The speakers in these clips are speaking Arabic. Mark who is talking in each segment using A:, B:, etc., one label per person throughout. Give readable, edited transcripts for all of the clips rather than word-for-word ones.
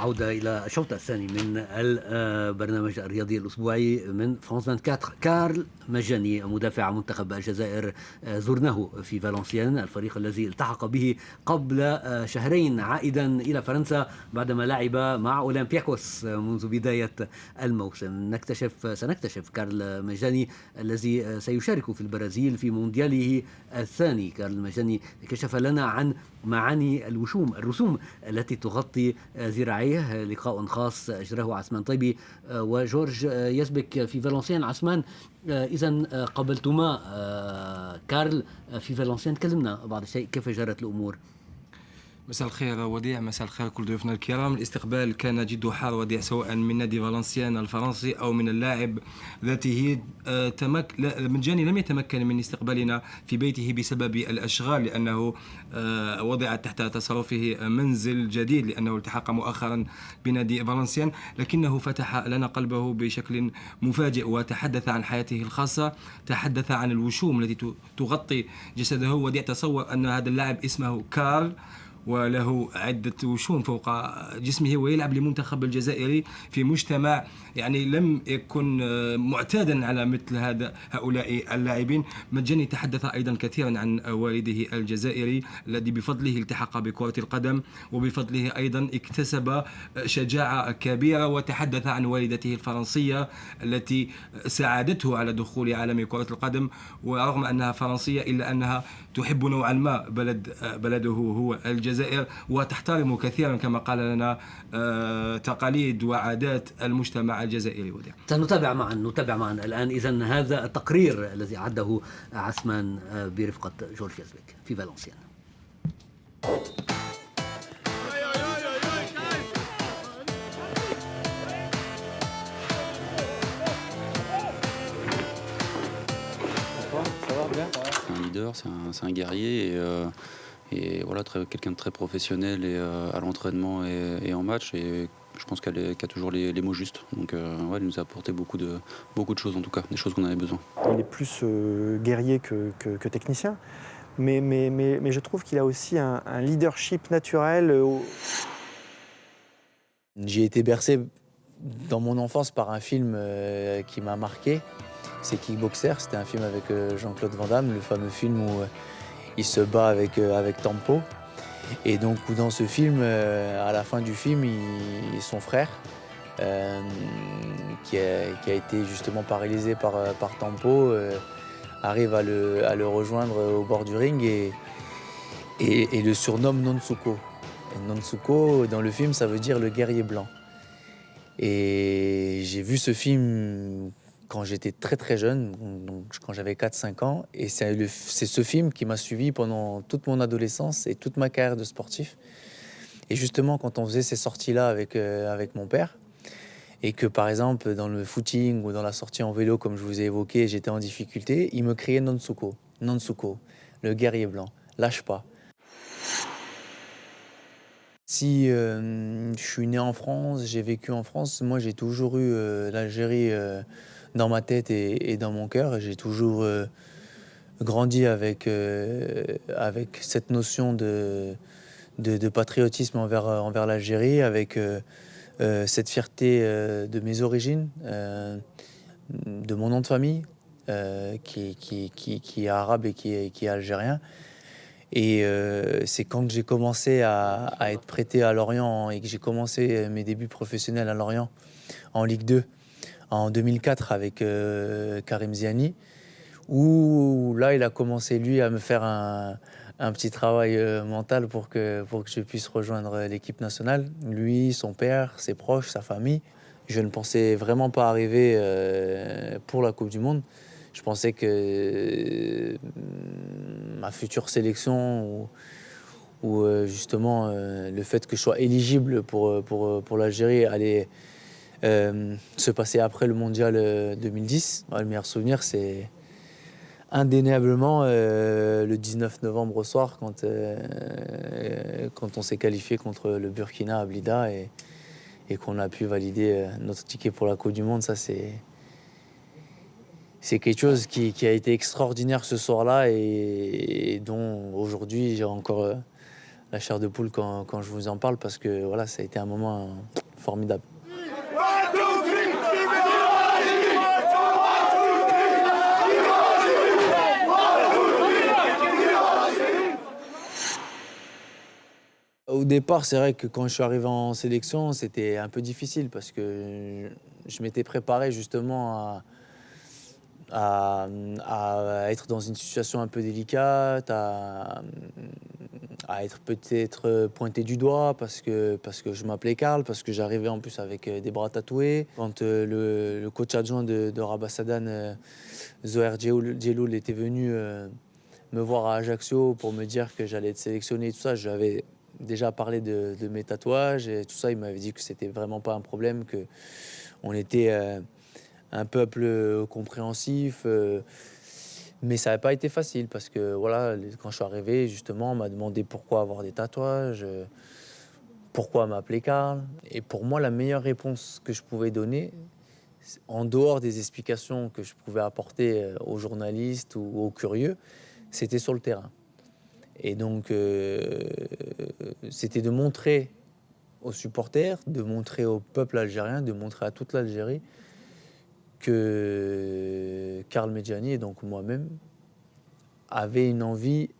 A: عودة إلى الشوط الثاني من البرنامج الرياضي الأسبوعي من فرانس 24. كارل مجاني مدافع منتخب الجزائر زرناه في فالنسيان، الفريق الذي التحق به قبل شهرين عائدا إلى فرنسا بعدما لعب مع أولمبياكوس منذ بداية الموسم. سنكتشف كارل مجاني الذي سيشارك في البرازيل في موندياله الثاني. كارل مجاني كشف لنا عن معاني الرسوم التي تغطي ذراعيه. لقاء خاص أجراه عثمان طيبي وجورج يزبك في فالنسيان. عثمان، إذن قابلتما كارل في فالنسيان، كلمنا بعض الشيء، كيف جرت الأمور؟
B: مساء الخير وديع، مساء الخير كل ضيوفنا الكرام. الاستقبال كان جد حار وديع، سواء من نادي فالنسيان الفرنسي أو من اللاعب ذاته. مجاني لم يتمكن من استقبالنا في بيته بسبب الأشغال، لأنه وضع تحت تصرفه منزل جديد، لأنه التحق مؤخرا بنادي فالنسيان، لكنه فتح لنا قلبه بشكل مفاجئ وتحدث عن حياته الخاصة، تحدث عن الوشوم التي تغطي جسده. وديع، تصور أن هذا اللاعب اسمه كارل وله عدة وشوم فوق جسمه، ويلعب لمنتخب الجزائري في مجتمع يعني لم يكن معتادا على مثل هؤلاء اللاعبين. مجاني تحدث أيضا كثيرا عن والده الجزائري الذي بفضله التحق بكرة القدم، وبفضله أيضا اكتسب شجاعة كبيرة، وتحدث عن والدته الفرنسية التي ساعدته على دخول عالم كرة القدم، ورغم أنها فرنسية إلا أنها تحب نوعا ما بلده هو الجزائر، وتحترم كثيرا كما قال لنا تقاليد وعادات المجتمع الجزائري. وديع،
A: سنتابع معا الآن إذن هذا التقرير الذي أعده عثمان برفقة جورج يزبك في فالنسيان.
C: C'est un leader, c'est un guerrier et voilà, quelqu'un de très professionnel et à l'entraînement et en match, et je pense qu'il a toujours les mots justes. Donc ouais, il nous a apporté beaucoup de choses, en tout cas, des choses qu'on avait besoin.
D: Il est plus guerrier que technicien, mais je trouve qu'il a aussi un leadership naturel.
E: J'ai été bercé dans mon enfance par un film qui m'a marqué. C'est Kickboxer, c'était un film avec Jean-Claude Van Damme, le fameux film où il se bat avec Tempo. Et donc dans ce film, à la fin du film, son frère, qui a été justement paralysé par Tempo, arrive à le rejoindre au bord du ring et le surnomme Nonsuko. Et Nonsuko, dans le film, ça veut dire le guerrier blanc. Et j'ai vu ce film quand j'étais très très jeune, donc quand j'avais 4-5 ans, et c'est ce film qui m'a suivi pendant toute mon adolescence et toute ma carrière de sportif. Et justement, quand on faisait ces sorties-là avec mon père, et que par exemple dans le footing ou dans la sortie en vélo, comme je vous ai évoqué, j'étais en difficulté, il me criait Nonsuko, Nonsuko, le guerrier blanc, lâche pas. Si je suis né en France, j'ai vécu en France, moi j'ai toujours eu l'Algérie dans ma tête et dans mon cœur. J'ai toujours grandi avec cette notion de patriotisme envers l'Algérie, avec cette fierté de mes origines, de mon nom de famille, qui est arabe et qui est algérien. Et c'est quand j'ai commencé à être prêté à Lorient et que j'ai commencé mes débuts professionnels à Lorient en Ligue 2 en 2004 avec Karim Ziani, où là il a commencé lui à me faire un petit travail mental pour que je puisse rejoindre l'équipe nationale. Lui, son père, ses proches, sa famille. Je ne pensais vraiment pas arriver pour la Coupe du Monde. Je pensais que ma future sélection ou justement le fait que je sois éligible pour l'Algérie allait se passer après le mondial 2010. Le meilleur souvenir, c'est indéniablement le 19 novembre au soir quand on s'est qualifié contre le Burkina à Blida et qu'on a pu valider notre ticket pour la Coupe du Monde. Ça, c'est quelque chose qui a été extraordinaire ce soir-là et dont aujourd'hui j'ai encore la chair de poule quand je vous en parle parce que voilà, ça a été un moment formidable. Au départ, c'est vrai que quand je suis arrivé en sélection, c'était un peu difficile parce que je m'étais préparé justement à être dans une situation un peu délicate, à être peut-être pointé du doigt parce que je m'appelais Karl, parce que j'arrivais en plus avec des bras tatoués. Quand le coach adjoint de Rabat-Sadan, Zoher Djeloul, était venu me voir à Ajaccio pour me dire que j'allais être sélectionné et tout ça, j'avais déjà parlé de mes tatouages et tout ça. Il m'avait dit que c'était vraiment pas un problème, qu'on était un peuple compréhensif. Mais ça n'avait pas été facile parce que voilà, quand je suis arrivé, justement, on m'a demandé pourquoi avoir des tatouages, pourquoi m'appeler Karl. Et pour moi, la meilleure réponse que je pouvais donner, en dehors des explications que je pouvais apporter aux journalistes ou aux curieux, c'était sur le terrain. Et donc, c'était de montrer aux supporters, de montrer au peuple algérien, de montrer à toute l'Algérie que Karl Medjani, et donc moi-même, avait une envie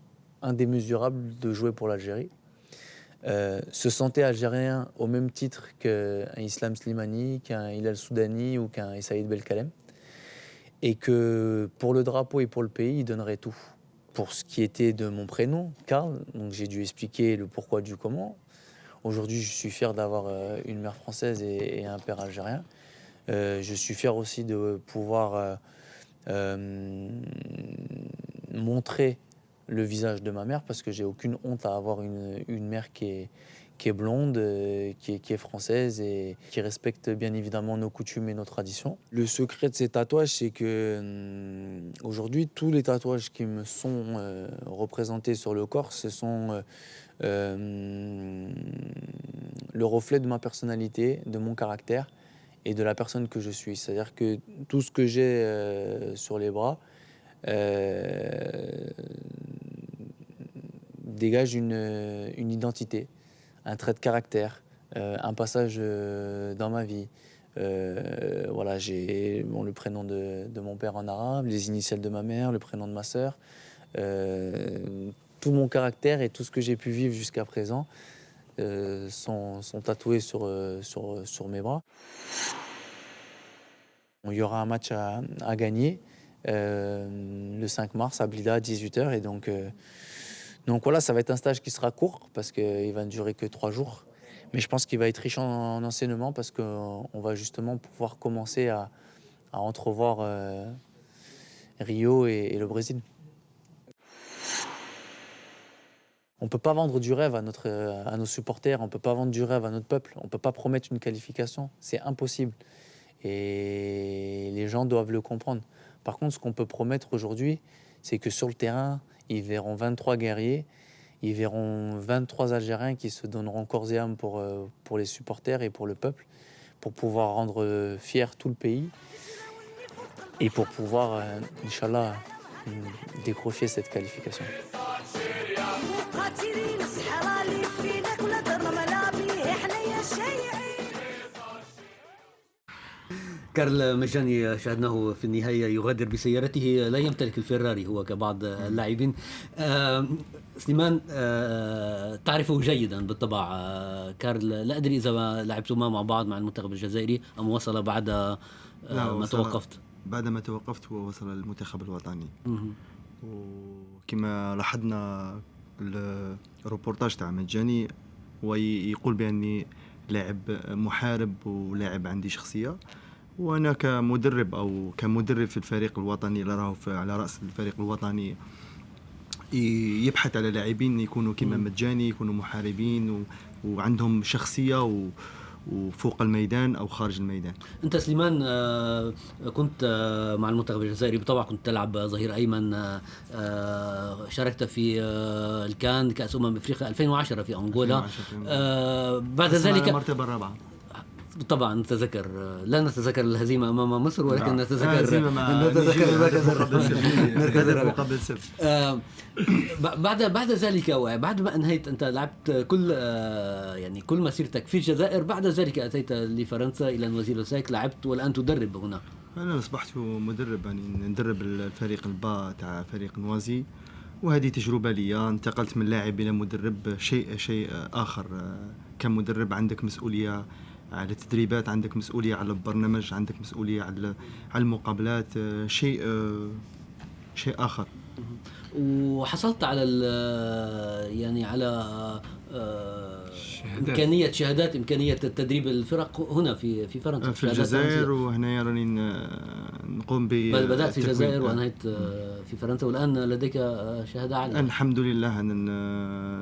E: indémesurable de jouer pour l'Algérie. Se sentait algérien au même titre qu'un Islam Slimani, qu'un Hilal Soudani ou qu'un Saïd Belkalem. Et que pour le drapeau et pour le pays, il donnerait tout. Pour ce qui était de mon prénom, Karl, donc j'ai dû expliquer le pourquoi du comment. Aujourd'hui, je suis fier d'avoir une mère française et un père algérien. Je suis fier aussi de pouvoir montrer le visage de ma mère parce que j'ai aucune honte à avoir une mère qui est blonde, qui est française et qui respecte bien évidemment nos coutumes et nos traditions. Le secret de ces tatouages, c'est que aujourd'hui, tous les tatouages qui me sont représentés sur le corps, ce sont le reflet de ma personnalité, de mon caractère et de la personne que je suis. C'est-à-dire que tout ce que j'ai sur les bras dégage une identité, un trait de caractère, un passage dans ma vie. Voilà, j'ai le prénom de mon père en arabe, les initiales de ma mère, le prénom de ma sœur. Tout mon caractère et tout ce que j'ai pu vivre jusqu'à présent sont tatoués sur mes bras. Il y aura un match à gagner le 5 mars à Blida à 18h. Et donc voilà, ça va être un stage qui sera court parce qu'il va ne durer que 3 jours. Mais je pense qu'il va être riche en enseignement parce qu'on va justement pouvoir commencer à entrevoir Rio et le Brésil. On ne peut pas vendre du rêve à nos supporters, on ne peut pas vendre du rêve à notre peuple, on ne peut pas promettre une qualification, c'est impossible. Et les gens doivent le comprendre. Par contre, ce qu'on peut promettre aujourd'hui, c'est que sur le terrain, ils verront 23 guerriers, ils verront 23 Algériens qui se donneront corps et âme pour les supporters et pour le peuple, pour pouvoir rendre fier tout le pays et pour pouvoir, Inch'Allah, décrocher cette qualification.
A: كارل مجاني شاهدناه في النهاية يغادر بسيارته، لا يمتلك الفيراري هو كبعض اللاعبين. سليمان تعرفه جيدا بالطبع كارل، لا أدري إذا لعبتما مع بعض مع المنتخب الجزائري أم وصل بعد ما توقفت.
F: بعد ما توقفت هو وصل للمنتخب الوطني. وكما لاحظنا الروبورتاج تاع مجاني ويقول بأني لاعب محارب ولاعب عندي شخصية، وأنا كمدرب أو كمدرب في الفريق الوطني اللي راهو على رأس الفريق الوطني يبحث على لاعبين يكونوا كما مجاني، يكونوا محاربين وعندهم شخصية وفوق الميدان أو خارج الميدان.
A: أنت سليمان كنت مع المنتخب الجزائري بالطبع، كنت تلعب ظهير أيمن، شاركت في الكان كأس أمم أفريقيا 2010 في أنغولا. بعد ذلك
F: المرتبة الرابعة
A: طبعا نتذكر، لا نتذكر الهزيمة أمام مصر، ولكن نتذكر
F: المركز الرابع.
A: بعد ذلك، بعد ما أنهيت أنت لعبت كل مسيرتك في الجزائر، بعد ذلك أتيت لفرنسا إلى نوازي لوساك، لعبت والآن تدرب هنا.
F: أنا أصبحت مدرب، يعني ندرب الفريق البا تاع فريق نوازي، وهذه تجربة لي. انتقلت من لاعب إلى مدرب، شيء آخر. كمدرب عندك مسؤولية على التدريبات، عندك مسؤولية على البرنامج، عندك مسؤولية على المقابلات، شيء آخر.
A: وحصلت على يعني على إمكانية تدريب الفرق هنا في فرنسا،
F: في الجزائر، وهنا راني نقوم
A: بدأت في الجزائر وأنهيت في فرنسا، والآن لديك شهادة عالية.
F: الحمد لله.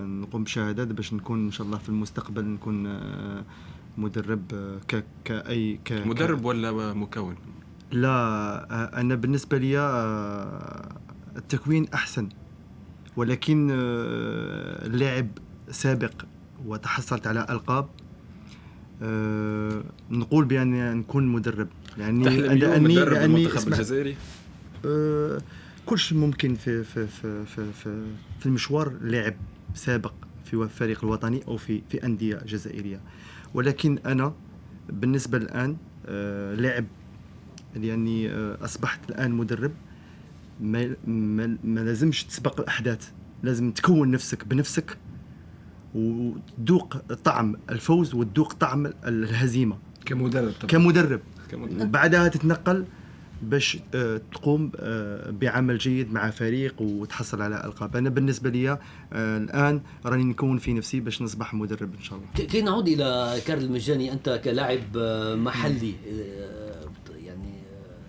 F: نقوم بشهادات باش نكون إن شاء الله في المستقبل نكون مدرب
B: مدرب ولا مكون؟
F: لا، أنا بالنسبة لي التكوين أحسن، ولكن اللاعب سابق وتحصلت على ألقاب، نقول بأن نكون مدرب. يعني
B: لأني المنتخب الجزائري
F: كل شيء ممكن في المشوار. لاعب سابق في الفريق الوطني أو في أندية جزائرية، ولكن أنا بالنسبة الآن لاعب، لأني أصبحت الآن مدرب. ما لازمش تسبق الأحداث، لازم تكون نفسك بنفسك وتذوق طعم الفوز وتذوق طعم الهزيمة كمدرب. وبعدها تتنقل باش تقوم بعمل جيد مع فريق وتحصل على ألقاب. أنا بالنسبة لي الآن راني نكون في نفسي باش نصبح مدرب إن شاء الله.
A: كي نعود إلى كارل المجاني، أنت كلاعب محلي،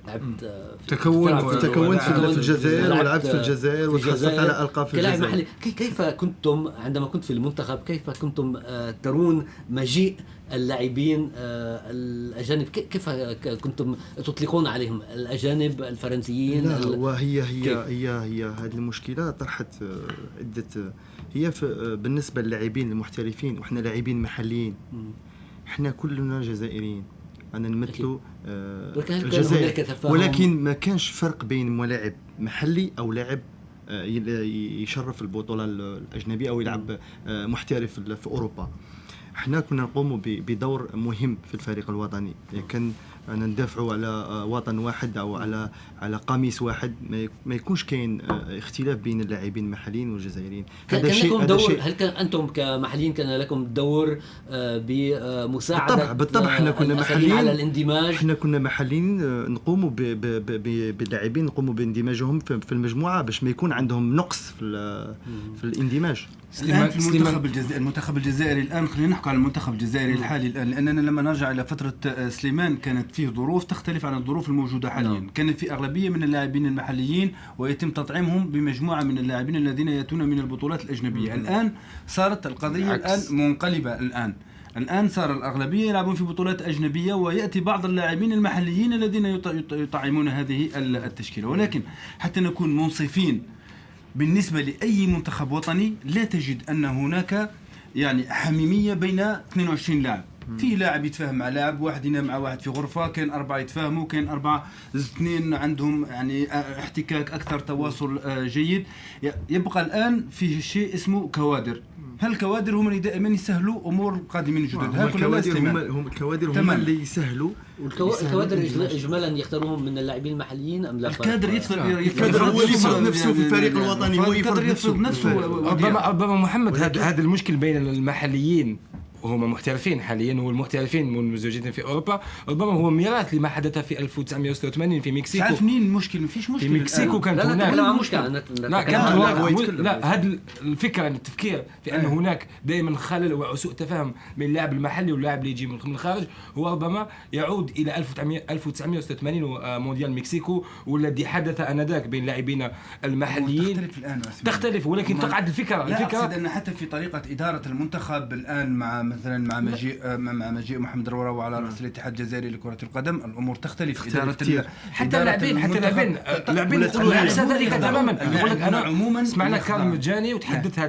A: لعبت
F: تكونت في الجزائر، ولعبت في الجزائر وتحصلت على ألقاب في الجزائر.
A: محلي. كيف كنتم عندما كنت في المنتخب، كيف كنتم ترون مجيء اللاعبين الأجانب؟ كيف كنتم تطلقون عليهم الأجانب الفرنسيين؟
F: لا، وهي هذه المشكلة طرحت عدة. هي بالنسبة للاعبين المحترفين، وإحنا لاعبين محليين، إحنا كلنا جزائريين، أنا نمثلوا الجزائر، ولكن ما كانش فرق بين ملاعب محلي أو لاعب يشرف البطولة الأجنبية أو يلعب محترف في أوروبا. احنا كنا نقوم بدور مهم في الفريق الوطني، كان أنا ندافعوا على وطن واحد أو على قميص واحد، ما يكونش كاين اختلاف بين اللاعبين المحليين والجزائريين.
A: هذا شيء. هل كان أنتم كمحليين كان لكم دور بمساعدة؟
F: بالطبع احنا كنا محليين
A: على الاندماج.
F: احنا كنا محليين نقوموا باللاعبين، نقوموا باندماجهم في المجموعة باش ما يكون عندهم نقص في الاندماج.
G: الآن في المنتخب الجزائري الآن، خلينا نحكي على المنتخب الجزائري الحالي الآن، لأننا لما نرجع إلى فترة سليمان كانت فيه ظروف تختلف عن الظروف الموجودة حاليا. كانت في أغلبية من اللاعبين المحليين ويتم تطعيمهم بمجموعة من اللاعبين الذين يأتون من البطولات الأجنبية. الآن صارت القضية الآن منقلبة. الآن صار الأغلبية يلعبون في بطولات أجنبية، ويأتي بعض اللاعبين المحليين الذين يطعمون هذه التشكيلة. ولكن حتى نكون منصفين، بالنسبة لأي منتخب وطني لا تجد أن هناك يعني حميمية بين 22 لاعب. في لاعب يتفاهم مع لاعب واحد، ينام مع واحد في غرفة، كان 4 يتفاهموا، كان 4 2 عندهم يعني احتكاك أكثر، تواصل جيد. يبقى الآن في شيء اسمه كوادر. هالكوادر هم اللي دائما يسهلوا أمور القادمين الجدد.
F: هم الكوادر هم اللي يسهلوا.
A: والكوادر إجمالا يختارون من اللاعبين المحليين أم لا؟
G: الكادر
F: يفرض نفسه في الفريق الوطني، هو يفرض نفسه.
B: ربما محمد هذا المشكل بين المحليين وهم محترفين حاليا والمحترفين والمزوجين في أوروبا، ربما هو ميراث لما حدث في 1986 في مكسيكو.
G: عارفين المشكل؟ مفيش مشكل
B: في مكسيكو. كانت هناك
A: مشكلة.
B: هذه الفكرة، التفكير في أن هناك دائما خلل وسوء تفاهم بين اللاعب المحلي واللاعب اللي يجي من الخارج، هو ربما يعود إلى 1986 ومونديال مكسيكو، والذي حدث آنذاك بين لاعبين المحليين.
G: تختلف الآن،
B: تختلف، ولكن تقعد الفكرة.
G: لا أقصد أن حتى في طريقة إدارة المنتخب الآن مع مثلا مع مجيء محمد الروراوي على رأس الاتحاد الجزائري لكرة القدم الأمور تختلف.
B: حتى اللاعبين يقولوا عكس ذلك تماما. يقول لك أنا
G: عموما
B: سمعنا كارل مجاني وتحدث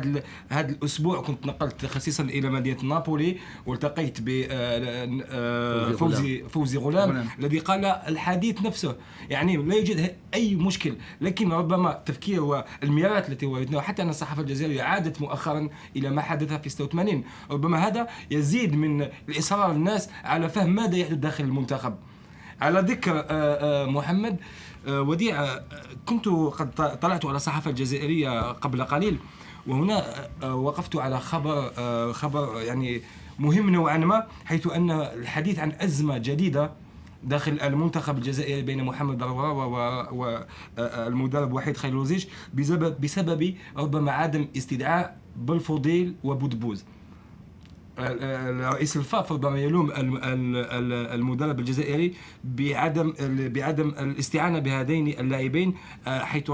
B: هذا الأسبوع كنت نقلت خصيصا إلى مدينة نابولي والتقيت ب فوزي غلام الذي قال الحديث نفسه، يعني لا يوجد أي مشكل، لكن ربما التفكير والميارات التي وردناها حتى أن الصحافة الجزائرية عادت مؤخرا إلى ما حدث في 86 ربما هذا يزيد من الإصرار الناس على فهم ماذا يحدث داخل المنتخب. على ذكر محمد وديع، كنت قد طلعت على الصحافة الجزائرية قبل قليل وهنا وقفت على خبر يعني مهم نوعا ما، حيث أن الحديث عن أزمة جديدة داخل المنتخب الجزائري بين محمد الروراوي والمدرب وحيد خليلوزيتش بسبب ربما عدم استدعاء بلفضيل وبودبوز. رئيس الفاف ربما يلوم المدرب الجزائري بعدم الاستعانة بهذين اللاعبين، حيث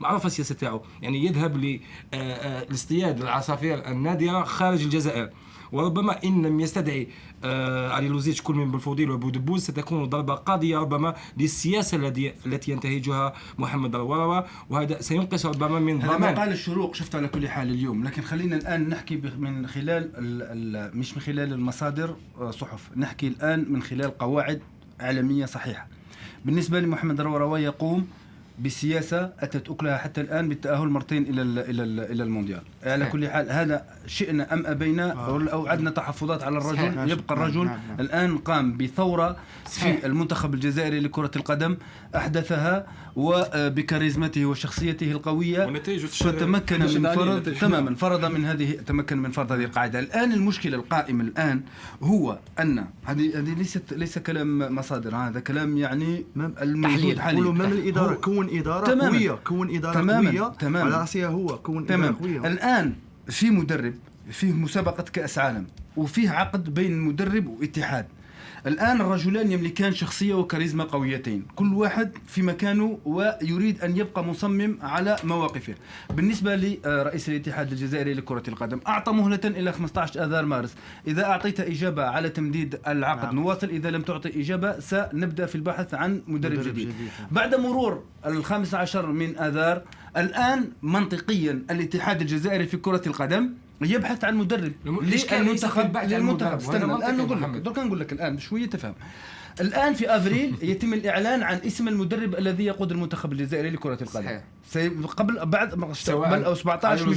B: معروف السياسة تاعو، يعني يذهب لاصطياد العصافير النادرة خارج الجزائر، وربما إن لم يستدعي علي لوزيتش كل من بلفضيل وبودبوز ستكون ضربة قاضية ربما للسياسة التي ينتهجها محمد الروراوي، وهذا سينقص ربما من ضمان.
G: هذا قال الشروق شفت على كل حال اليوم، لكن خلينا الآن نحكي من خلال مش من خلال المصادر صحف، نحكي الآن من خلال قواعد إعلامية صحيحة. بالنسبة لمحمد الروراوي يقوم بسياسة أتت أكلها حتى الآن بالتأهل مرتين إلى المونديال. على كل حال هذا شئنا أم أبينا أو عندنا تحفظات على الرجل، يبقى الرجل الآن قام بثورة في المنتخب الجزائري لكرة القدم أحدثها، وبكاريزمته وشخصيته القوية فتمكن من تمكن من فرض هذه القاعدة. الآن المشكلة القائمة الآن هو أن هذه ليس كلام مصادر، هذا كلام يعني الموجود حاليا.
F: من الإدارة كون إدارة قوية، كون إدارة قوية على رأسها هو كون إدارة قوية.
G: الآن في مدرب، فيه مسابقة كأس عالم، وفيه عقد بين المدرب واتحاد. الآن الرجلان يملكان شخصية وكاريزما قويتين، كل واحد في مكانه ويريد أن يبقى مصمم على مواقفه. بالنسبة لرئيس الاتحاد الجزائري لكرة القدم أعطى مهلة إلى 15 آذار مارس، إذا أعطيت إجابة على تمديد العقد نواصل، إذا لم تعطي إجابة سنبدأ في البحث عن مدرب جديد. بعد مرور 15 من آذار الآن منطقيا الاتحاد الجزائري في كرة القدم يبحث عن مدرب للمنتخب. استنى الآن نقول لك الآن شوية تفهم. الآن في أفريل يتم الإعلان عن اسم المدرب الذي يقود المنتخب الجزائري لكرة القدم. بعد أو 17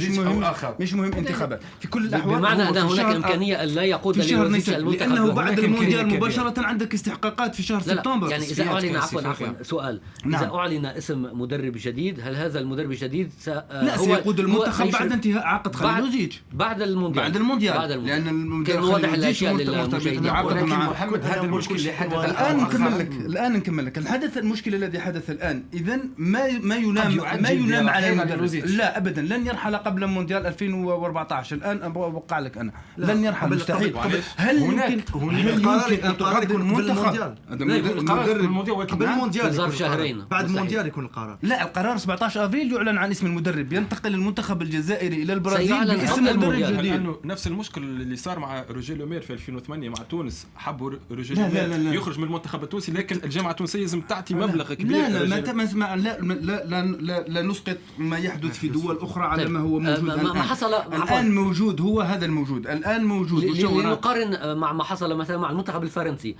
G: مش مهم انتخابات في كل الأحوال.
A: بمعنى أن هناك إمكانية أن لا يقود المنتخب،
G: لأنه بعد المونديال مباشرة عندك استحقاقات في شهر سبتمبر.
A: يعني إذا أعلن سؤال إذا أعلن اسم مدرب جديد، هل هذا المدرب الجديد
G: سيقود المنتخب بعد انتهاء عقد خليلوزيتش
A: بعد المونديال
G: لأن المونديال
A: واضح الأشياء للمشاهدين.
B: محمد هذا المشكل اللي حدث
G: الآن نكمل لك الحدث. المشكلة الذي حدث الآن إذن ما يلام على المدرب. لا أبدا لن يرحل قبل مونديال 2014. الآن أوقع لك أنا لن يرحل مستحيل. هل يمكن أن تحرك المنتخب
F: قبل المونديال
A: في ظرف شهرين
F: بعد المونديال يكون القرار؟
G: لا، القرار 17 أفريل يعلن عن اسم المدرب، ينتقل المنتخب الجزائري إلى البرازيل باسم المدرب الجديد.
H: لأنه نفس المشكل اللي صار مع روجيه لومير في 2008 مع تونس، حبوا روجيه لومير يخرج من المنتخب التونسي، لكن الجامعة التونسية لازم تعطي مبلغ كبير.
G: لا نسقط ما يحدث في دول أخرى على ما هو موجود
A: ما حصل
G: الآن. موجود هو هذا الموجود الآن موجود.
A: لنقارن مع ما حصل مثلا مع المنتخب الفرنسي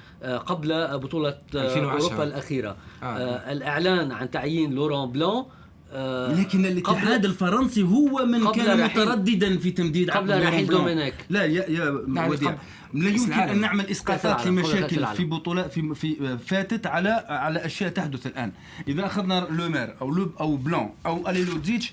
A: قبل بطولة أوروبا الأخيرة. الإعلان عن تعيين لوران بلان،
G: لكن الاتحاد الفرنسي هو من كان مترددا في تمديد عقد
A: قبل رحيل دومينيك.
G: لا لا وديع، لا يمكن أن نعمل إسقاطات لمشاكل في بطولات في فاتت على أشياء تحدث الآن. إذا أخذنا لومير أو بلان أو أليلوزيتش،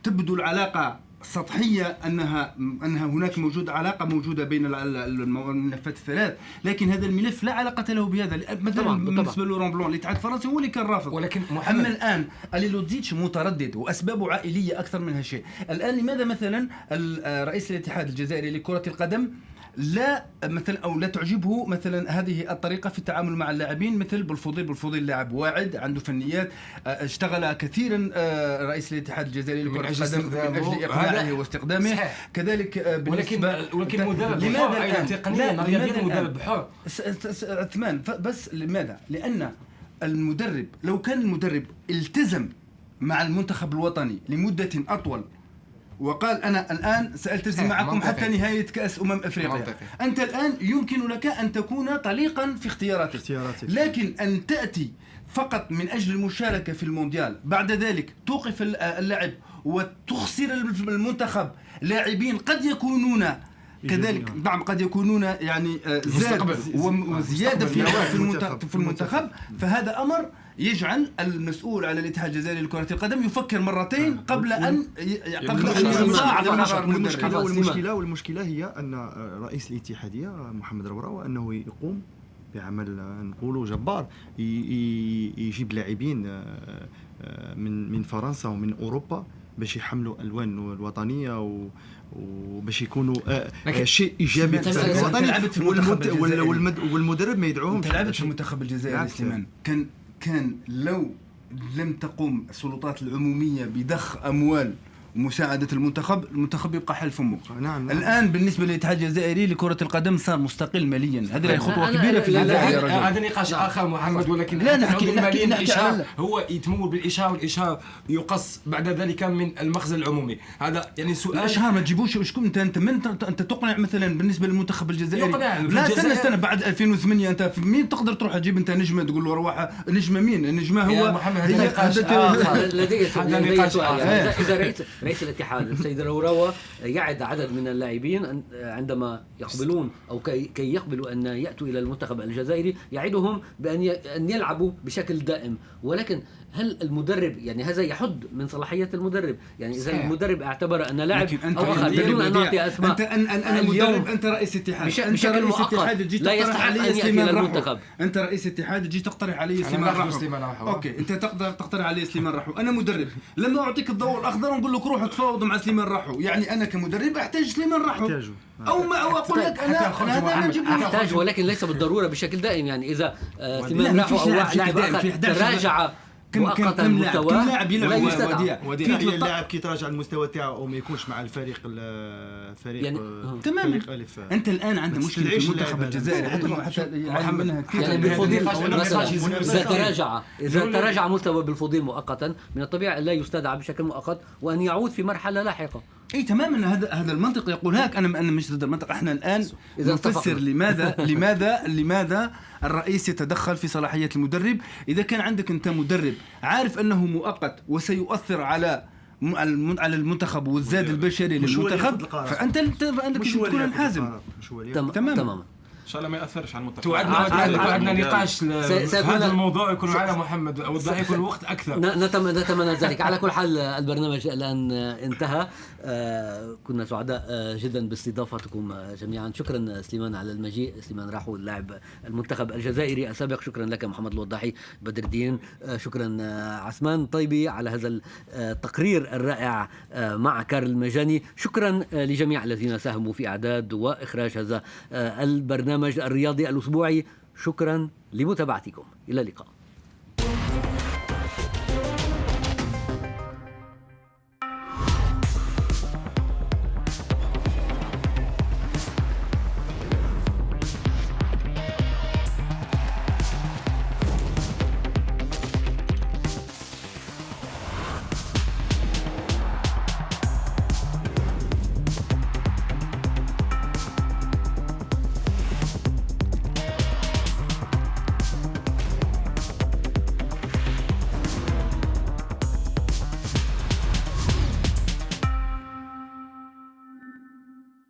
G: تبدو العلاقة سطحية أنها هناك علاقة موجودة بين الملفات الثلاث، لكن هذا الملف لا علاقة له بهذا. مثلا بالنسبة لوران بلان الاتحاد الفرنسي هو اللي كان رافض،
B: ولكن
G: أما الآن أليلوزيتش متردد وأسبابه عائلية أكثر منها شيء. الآن لماذا مثلا رئيس الاتحاد الجزائري لكرة القدم لا مثلا او لا تعجبه مثلا هذه الطريقه في التعامل مع اللاعبين، مثل بالفضيل لاعب واعد عنده فنيات، اشتغل كثيرا رئيس الاتحاد الجزائري لكرة القدم من اجل اقناعه واستخدامه. كذلك
B: ولكن مدرب
G: لماذا الان
B: تقنيا رياضيا مدرب بحر
G: عثمان، بس لماذا؟ لان المدرب لو كان المدرب التزم مع المنتخب الوطني لمده اطول وقال أنا الآن سألتزم معكم حتى نهاية كأس أفريقيا، أنت الآن يمكن لك أن تكون طليقا في اختياراتك. لكن أن تأتي فقط من أجل المشاركة في المونديال، بعد ذلك توقف اللعب وتخسر المنتخب لاعبين قد يكونون كذلك، نعم قد يكونون يعني زاد وزيادة في المنتخب، فهذا أمر يجعل المسؤول على الاتحاد الجزائري لكرة القدم يفكر مرتين قبل أن يصعد قرار المدرب.
F: والمشكلة هي أن رئيس الاتحادية محمد روراوة أنه يقوم بعمل نقولوا جبار، يجيب لاعبين من فرنسا ومن أوروبا باش يحملوا الألوان الوطنية وباش يكونوا شيء ايجابي في والمدرب ما يدعوهم.
G: انت لعبت في المنتخب الجزائري سليمان، كان لو لم تقوم السلطات العموميه بضخ اموال ومساعدة المنتخب يبقى حل فمه. نعم. الآن بالنسبة للاتحاد الجزائري لكرة القدم صار مستقل ماليا، هذه خطوة كبيرة في الجزائر.
B: هذا نقاش آخر محمد، ولكن
G: لا نحكي
B: الإشهار هو يتمول بالإشهار، والإشهار يقص بعد ذلك من المخزن العمومي. هذا يعني سؤال.
G: الإشهار ما تجيبوش شكون أنت تقنع مثلا بالنسبة للمنتخب الجزائري. لا استنى بعد 2008 أنت مين تقدر تروح تجيب أنت نجمة تقول له روح نجمة مين؟ النجمة هو
B: محمد. هذا نقاش
A: آخر. رئيس الاتحاد السيد روراوة يعد عدد من اللاعبين عندما يقبلون أو كي يقبلوا أن يأتوا إلى المنتخب الجزائري، يعدهم بأن يلعبوا بشكل دائم. ولكن هل المدرب يعني هذا يحد من صلاحية المدرب؟ يعني إذا المدرب اعتبر أن لاعب أو آخر بدون أن نعطي أسماء،
G: أنت المدرب، أنت رئيس اتحاد،
A: بشكل مؤقت لا يستحق أن يأتي إلى المنتخب.
G: أنت رئيس اتحاد تجي تقترح علي سليمان راحو. أوكي أنت تقدر تقترح علي سليمان راحو، أنا مدرب لما أعطيك الضوء الأخضر ونقول لك روح تفاوض مع سليمان راحو، يعني أنا كمدرب أحتاج سليمان راحو أو ما أقول لك أنا هذا نجيب
A: أحتاج، ولكن ليس بالضرورة بشكل دائم. يعني إذا سليمان راحو أو لاعب آخر تراجع مؤقتا المستوى
G: لاعب يلعب
F: وديع اللاعب كي يتراجع المستوى تاعه او ما يكونش مع الفريق
G: يعني تماما. انت الان عندك مشكله في المنتخب الجزائري حتى يعلم منها كثير.
A: يعني بالفضيل اذا تراجع مستوى بالفضيل مؤقتا، من الطبيعي لا يستدعى بشكل مؤقت وان يعود في مرحله لاحقه.
G: اي تماما، هذا المنطق يقول هيك. انا مش ضد المنطق. احنا الان نفسر لماذا الرئيس يتدخل في صلاحية المدرب. إذا كان عندك أنت مدرب عارف أنه مؤقت وسيؤثر على المنتخب والزاد البشري للمنتخب، فأنت عندك تكون حازم.
A: تماما.
H: ان شاء الله ما ياثرش على المنتخب.
B: توعدنا نقاش في هذا الموضوع يكون معنا محمد او يكون الوقت اكثر.
A: نتمنى ذلك. على كل حال البرنامج الان انتهى. كنا سعداء جدا باستضافتكم جميعا. شكرا سليمان على المجيء، سليمان راحو اللاعب المنتخب الجزائري السابق. شكرا لك محمد الوضاحي، بدر الدين. شكرا عثمان طيبي على هذا التقرير الرائع مع كارل المجاني. شكرا لجميع الذين ساهموا في اعداد واخراج هذا البرنامج الرياضي الأسبوعي. شكرا لمتابعتكم، إلى اللقاء.